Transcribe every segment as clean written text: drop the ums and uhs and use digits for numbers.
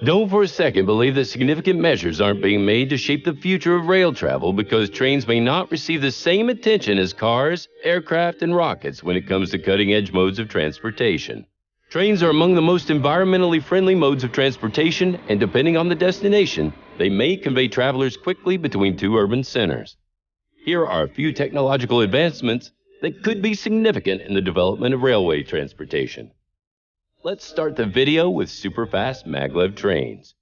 Don't for a second believe that significant measures aren't being made to shape the future of rail travel because trains may not receive the same attention as cars, aircraft, and rockets when it comes to cutting-edge modes of transportation. Trains are among the most environmentally friendly modes of transportation, and depending on the destination, they may convey travelers quickly between two urban centers. Here are a few technological advancements that could be significant in the development of railway transportation. Let's start the video with super-fast maglev trains.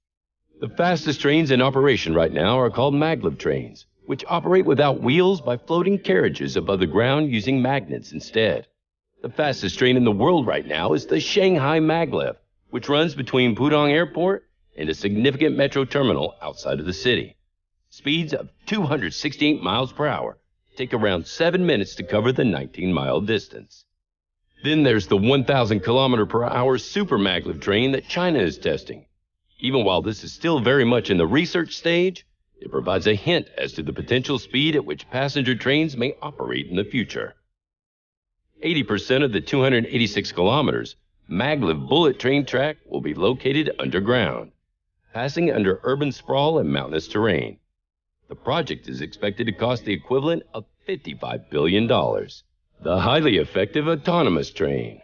The fastest trains in operation right now are called maglev trains, which operate without wheels by floating carriages above the ground using magnets instead. The fastest train in the world right now is the Shanghai Maglev, which runs between Pudong Airport and a significant metro terminal outside of the city. Speeds of 268 miles per hour take around 7 minutes to cover the 19-mile distance. Then there's the 1,000 kilometer per hour super maglev train that China is testing. Even while this is still very much in the research stage, it provides a hint as to the potential speed at which passenger trains may operate in the future. 80% of the 286 kilometers maglev bullet train track will be located underground, passing under urban sprawl and mountainous terrain. The project is expected to cost the equivalent of $55 billion. The highly effective autonomous train.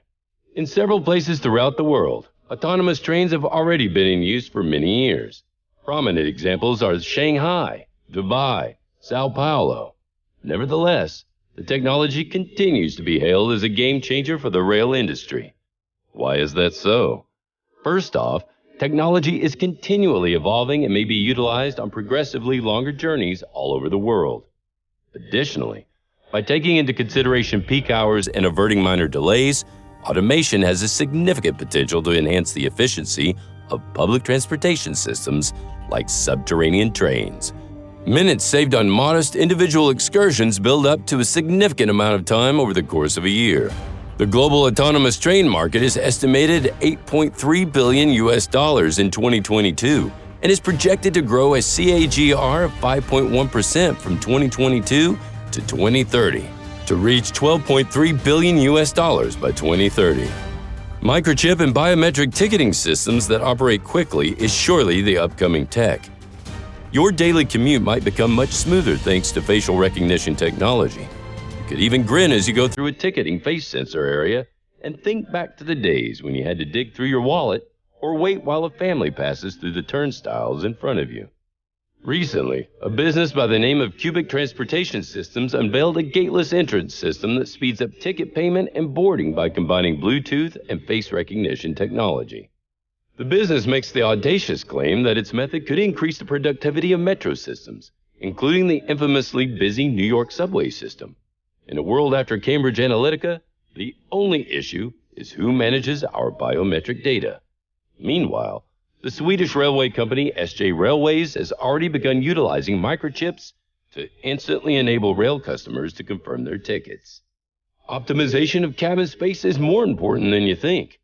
In several places throughout the world, autonomous trains have already been in use for many years. Prominent examples are Shanghai, Dubai, Sao Paulo. Nevertheless, the technology continues to be hailed as a game changer for the rail industry. Why is that so? First off, technology is continually evolving and may be utilized on progressively longer journeys all over the world. Additionally, by taking into consideration peak hours and averting minor delays, automation has a significant potential to enhance the efficiency of public transportation systems like subterranean trains. Minutes saved on modest individual excursions build up to a significant amount of time over the course of a year. The global autonomous train market is estimated at $8.3 billion in 2022 and is projected to grow a CAGR of 5.1% from 2022 to 2030 to reach $12.3 billion by 2030. Microchip and biometric ticketing systems that operate quickly is surely the upcoming tech. Your daily commute might become much smoother thanks to facial recognition technology. You could even grin as you go through a ticketing face sensor area and think back to the days when you had to dig through your wallet or wait while a family passes through the turnstiles in front of you. Recently, a business by the name of Cubic Transportation Systems unveiled a gateless entrance system that speeds up ticket payment and boarding by combining Bluetooth and face recognition technology. The business makes the audacious claim that its method could increase the productivity of metro systems, including the infamously busy New York subway system. In a world after Cambridge Analytica, the only issue is who manages our biometric data. Meanwhile, the Swedish railway company SJ Railways has already begun utilizing microchips to instantly enable rail customers to confirm their tickets. Optimization of cabin space is more important than you think.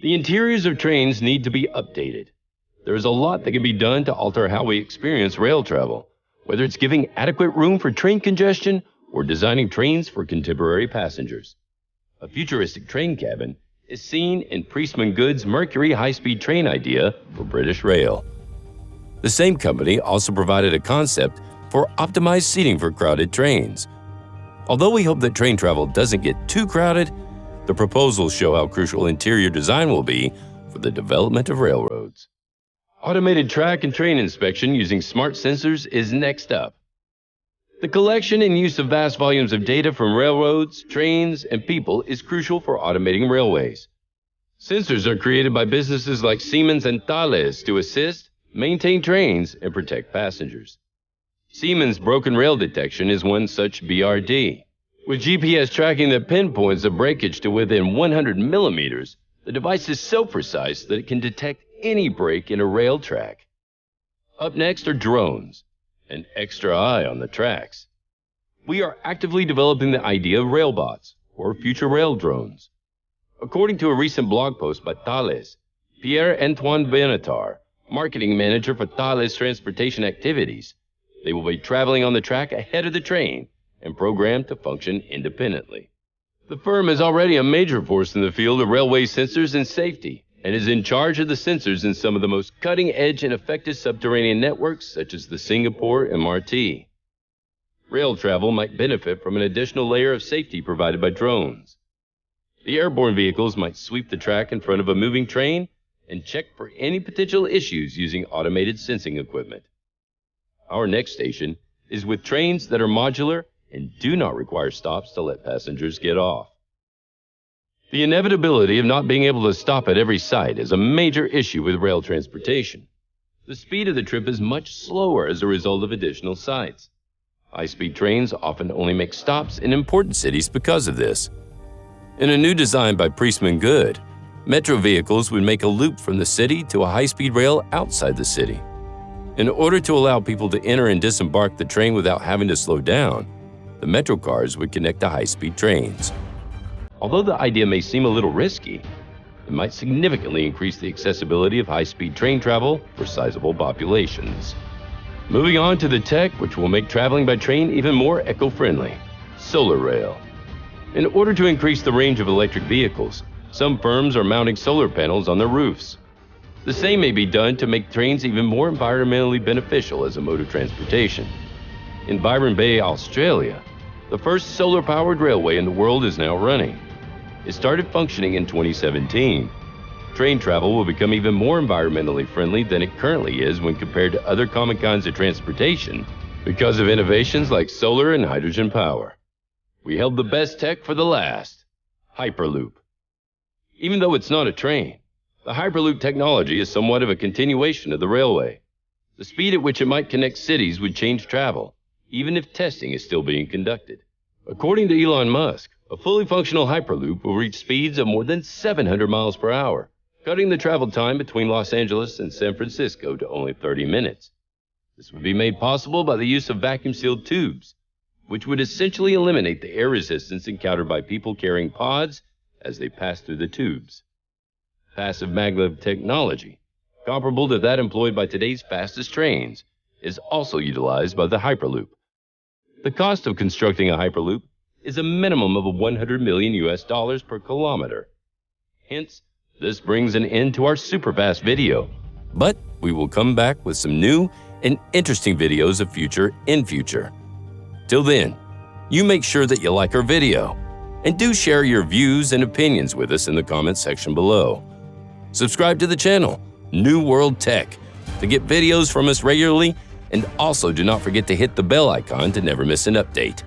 The interiors of trains need to be updated. There is a lot that can be done to alter how we experience rail travel, whether it's giving adequate room for train congestion or designing trains for contemporary passengers. A futuristic train cabin is seen in Priestman Good's Mercury high-speed train idea for British Rail. The same company also provided a concept for optimized seating for crowded trains. Although we hope that train travel doesn't get too crowded, the proposals show how crucial interior design will be for the development of railroads. Automated track and train inspection using smart sensors is next up. The collection and use of vast volumes of data from railroads, trains, and people is crucial for automating railways. Sensors are created by businesses like Siemens and Thales to assist, maintain trains, and protect passengers. Siemens Broken Rail Detection is one such BRD. With GPS tracking that pinpoints a breakage to within 100 millimeters, the device is so precise that it can detect any break in a rail track. Up next are drones. An extra eye on the tracks. We are actively developing the idea of railbots, or future rail drones. According to a recent blog post by Thales, Pierre-Antoine Benatar, marketing manager for Thales Transportation Activities, they will be traveling on the track ahead of the train and programmed to function independently. The firm is already a major force in the field of railway sensors and safety, and is in charge of the sensors in some of the most cutting-edge and effective subterranean networks such as the Singapore MRT. Rail travel might benefit from an additional layer of safety provided by drones. The airborne vehicles might sweep the track in front of a moving train and check for any potential issues using automated sensing equipment. Our next station is with trains that are modular and do not require stops to let passengers get off. The inevitability of not being able to stop at every site is a major issue with rail transportation. The speed of the trip is much slower as a result of additional sites. High-speed trains often only make stops in important cities because of this. In a new design by Priestman Good, metro vehicles would make a loop from the city to a high-speed rail outside the city. In order to allow people to enter and disembark the train without having to slow down, the metro cars would connect to high-speed trains. Although the idea may seem a little risky, it might significantly increase the accessibility of high-speed train travel for sizable populations. Moving on to the tech which will make traveling by train even more eco-friendly: solar rail. In order to increase the range of electric vehicles, some firms are mounting solar panels on their roofs. The same may be done to make trains even more environmentally beneficial as a mode of transportation. In Byron Bay, Australia, the first solar-powered railway in the world is now running. It started functioning in 2017. Train travel will become even more environmentally friendly than it currently is when compared to other common kinds of transportation because of innovations like solar and hydrogen power. We held the best tech for the last: Hyperloop. Even though it's not a train, the Hyperloop technology is somewhat of a continuation of the railway. The speed at which it might connect cities would change travel, even if testing is still being conducted. According to Elon Musk, a fully functional Hyperloop will reach speeds of more than 700 miles per hour, cutting the travel time between Los Angeles and San Francisco to only 30 minutes. This would be made possible by the use of vacuum-sealed tubes, which would essentially eliminate the air resistance encountered by people carrying pods as they pass through the tubes. Passive maglev technology, comparable to that employed by today's fastest trains, is also utilized by the Hyperloop. The cost of constructing a Hyperloop is a minimum of $100 million per kilometer. Hence, this brings an end to our superfast video. But we will come back with some new and interesting videos of future. Till then, you make sure that you like our video, and do share your views and opinions with us in the comments section below. Subscribe to the channel, New World Tech, to get videos from us regularly, and also do not forget to hit the bell icon to never miss an update.